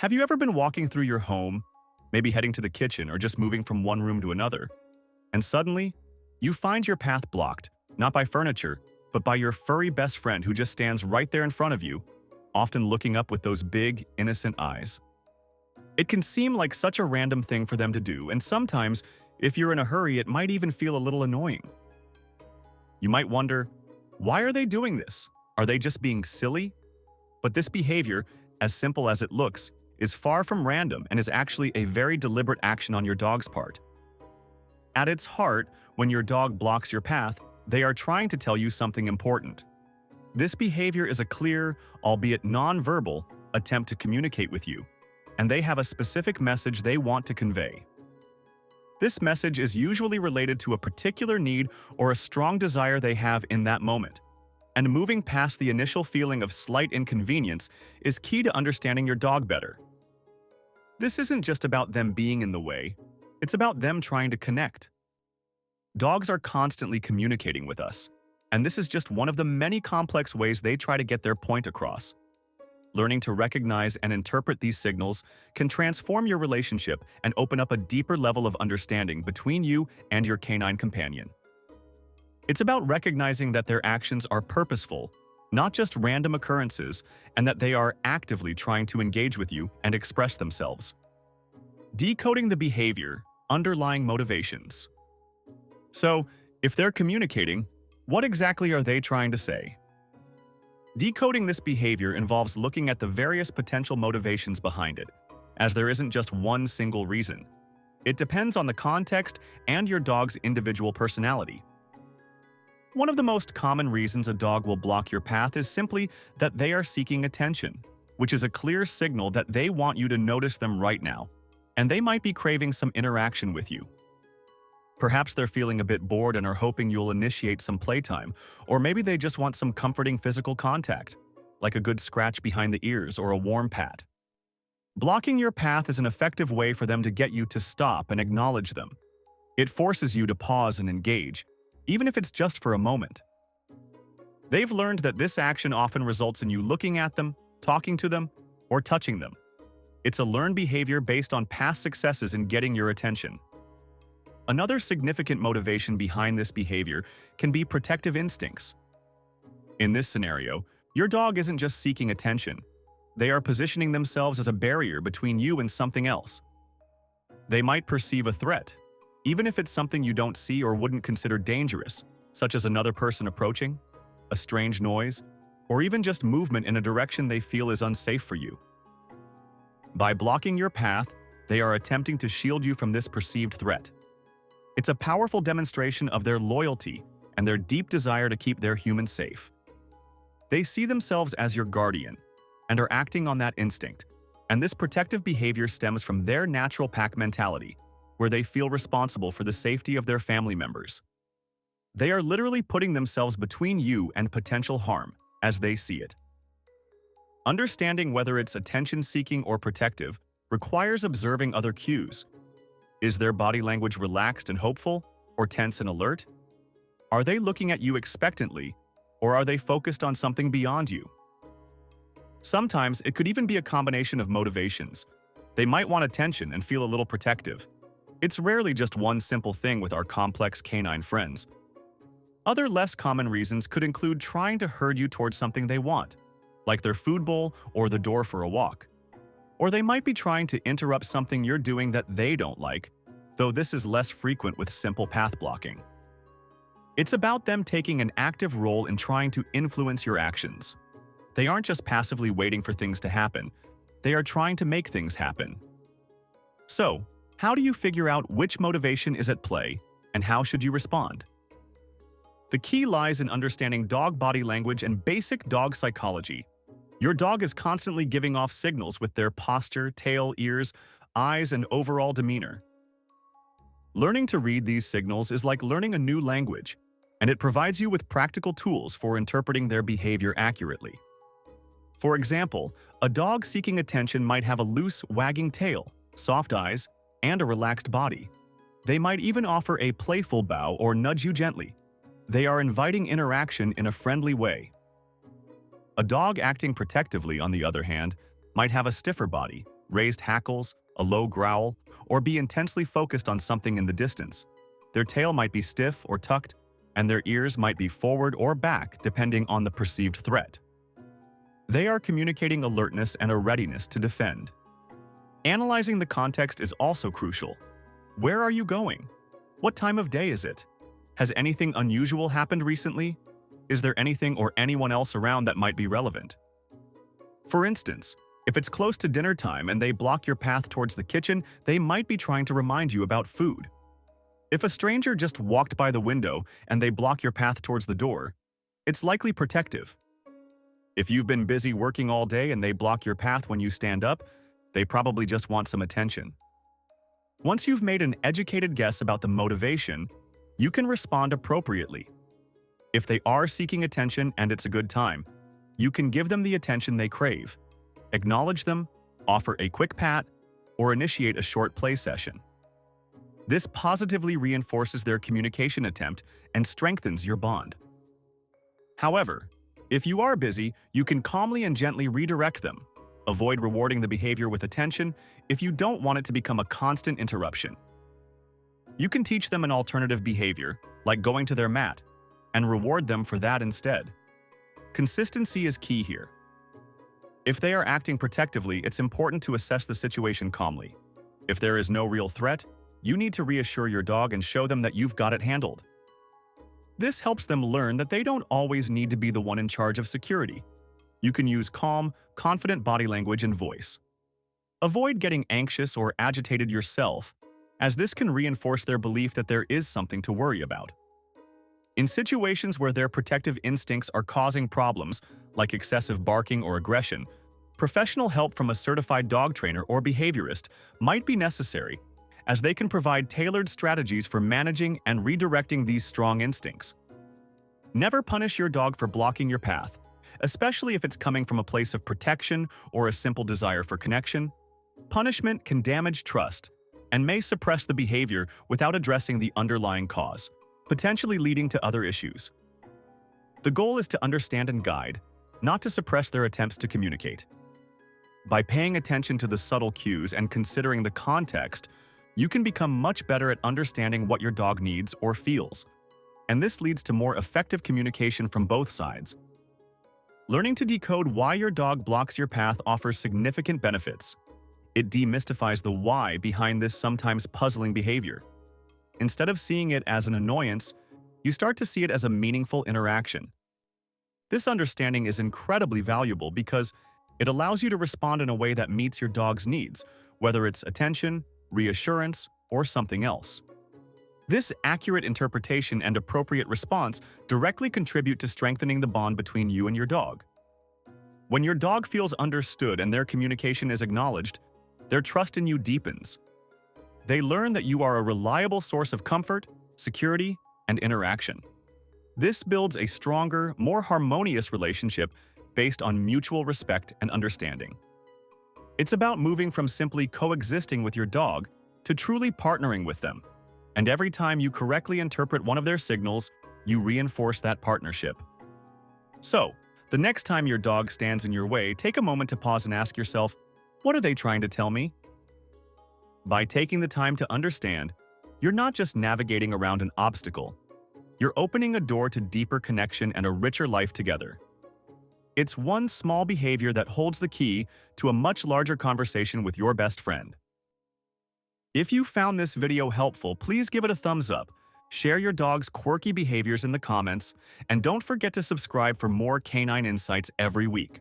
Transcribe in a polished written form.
Have you ever been walking through your home, maybe heading to the kitchen or just moving from one room to another, and suddenly you find your path blocked, not by furniture, but by your furry best friend who just stands right there in front of you, often looking up with those big, innocent eyes? It can seem like such a random thing for them to do, and sometimes, if you're in a hurry, it might even feel a little annoying. You might wonder, why are they doing this? Are they just being silly? But this behavior, as simple as it looks, is far from random and is actually a very deliberate action on your dog's part. At its heart, when your dog blocks your path, they are trying to tell you something important. This behavior is a clear, albeit non-verbal, attempt to communicate with you, and they have a specific message they want to convey. This message is usually related to a particular need or a strong desire they have in that moment. And moving past the initial feeling of slight inconvenience is key to understanding your dog better. This isn't just about them being in the way, it's about them trying to connect. Dogs are constantly communicating with us, and this is just one of the many complex ways they try to get their point across. Learning to recognize and interpret these signals can transform your relationship and open up a deeper level of understanding between you and your canine companion. It's about recognizing that their actions are purposeful, not just random occurrences, and that they are actively trying to engage with you and express themselves. Decoding the behavior, underlying motivations. So, if they're communicating, what exactly are they trying to say? Decoding this behavior involves looking at the various potential motivations behind it, as there isn't just one single reason. It depends on the context and your dog's individual personality. One of the most common reasons a dog will block your path is simply that they are seeking attention, which is a clear signal that they want you to notice them right now, and they might be craving some interaction with you. Perhaps they're feeling a bit bored and are hoping you'll initiate some playtime, or maybe they just want some comforting physical contact, like a good scratch behind the ears or a warm pat. Blocking your path is an effective way for them to get you to stop and acknowledge them. It forces you to pause and engage, even if it's just for a moment. They've learned that this action often results in you looking at them, talking to them, or touching them. It's a learned behavior based on past successes in getting your attention. Another significant motivation behind this behavior can be protective instincts. In this scenario, your dog isn't just seeking attention. They are positioning themselves as a barrier between you and something else. They might perceive a threat, even if it's something you don't see or wouldn't consider dangerous, such as another person approaching, a strange noise, or even just movement in a direction they feel is unsafe for you. By blocking your path, they are attempting to shield you from this perceived threat. It's a powerful demonstration of their loyalty and their deep desire to keep their humans safe. They see themselves as your guardian and are acting on that instinct, and this protective behavior stems from their natural pack mentality, where they feel responsible for the safety of their family members. They are literally putting themselves between you and potential harm, as they see it. Understanding whether it's attention-seeking or protective requires observing other cues. Is their body language relaxed and hopeful, or tense and alert? Are they looking at you expectantly, or are they focused on something beyond you? Sometimes it could even be a combination of motivations. They might want attention and feel a little protective. It's rarely just one simple thing with our complex canine friends. Other less common reasons could include trying to herd you towards something they want, like their food bowl or the door for a walk. Or they might be trying to interrupt something you're doing that they don't like, though this is less frequent with simple path blocking. It's about them taking an active role in trying to influence your actions. They aren't just passively waiting for things to happen, they are trying to make things happen. So, how do you figure out which motivation is at play, and how should you respond? The key lies in understanding dog body language and basic dog psychology. Your dog is constantly giving off signals with their posture, tail, ears, eyes, and overall demeanor. Learning to read these signals is like learning a new language, and it provides you with practical tools for interpreting their behavior accurately. For example, a dog seeking attention might have a loose, wagging tail, soft eyes, and a relaxed body. They might even offer a playful bow or nudge you gently. They are inviting interaction in a friendly way. A dog acting protectively, on the other hand, might have a stiffer body, raised hackles, a low growl, or be intensely focused on something in the distance. Their tail might be stiff or tucked, and their ears might be forward or back depending on the perceived threat. They are communicating alertness and a readiness to defend. Analyzing the context is also crucial. Where are you going? What time of day is it? Has anything unusual happened recently? Is there anything or anyone else around that might be relevant? For instance, if it's close to dinner time and they block your path towards the kitchen, they might be trying to remind you about food. If a stranger just walked by the window and they block your path towards the door, it's likely protective. If you've been busy working all day and they block your path when you stand up, they probably just want some attention. Once you've made an educated guess about the motivation, you can respond appropriately. If they are seeking attention and it's a good time, you can give them the attention they crave, acknowledge them, offer a quick pat, or initiate a short play session. This positively reinforces their communication attempt and strengthens your bond. However, if you are busy, you can calmly and gently redirect them. Avoid rewarding the behavior with attention if you don't want it to become a constant interruption. You can teach them an alternative behavior, like going to their mat, and reward them for that instead. Consistency is key here. If they are acting protectively, it's important to assess the situation calmly. If there is no real threat, you need to reassure your dog and show them that you've got it handled. This helps them learn that they don't always need to be the one in charge of security. You can use calm, confident body language and voice. Avoid getting anxious or agitated yourself, as this can reinforce their belief that there is something to worry about. In situations where their protective instincts are causing problems, like excessive barking or aggression, professional help from a certified dog trainer or behaviorist might be necessary, as they can provide tailored strategies for managing and redirecting these strong instincts. Never punish your dog for blocking your path, especially if it's coming from a place of protection or a simple desire for connection. Punishment can damage trust and may suppress the behavior without addressing the underlying cause, potentially leading to other issues. The goal is to understand and guide, not to suppress their attempts to communicate. By paying attention to the subtle cues and considering the context, you can become much better at understanding what your dog needs or feels, and this leads to more effective communication from both sides. Learning to decode why your dog blocks your path offers significant benefits. It demystifies the why behind this sometimes puzzling behavior. Instead of seeing it as an annoyance, you start to see it as a meaningful interaction. This understanding is incredibly valuable because it allows you to respond in a way that meets your dog's needs, whether it's attention, reassurance, or something else. This accurate interpretation and appropriate response directly contribute to strengthening the bond between you and your dog. When your dog feels understood and their communication is acknowledged, their trust in you deepens. They learn that you are a reliable source of comfort, security, and interaction. This builds a stronger, more harmonious relationship based on mutual respect and understanding. It's about moving from simply coexisting with your dog to truly partnering with them. And every time you correctly interpret one of their signals, you reinforce that partnership. So, the next time your dog stands in your way, take a moment to pause and ask yourself, what are they trying to tell me? By taking the time to understand, you're not just navigating around an obstacle. You're opening a door to deeper connection and a richer life together. It's one small behavior that holds the key to a much larger conversation with your best friend. If you found this video helpful, please give it a thumbs up, share your dog's quirky behaviors in the comments, and don't forget to subscribe for more canine insights every week.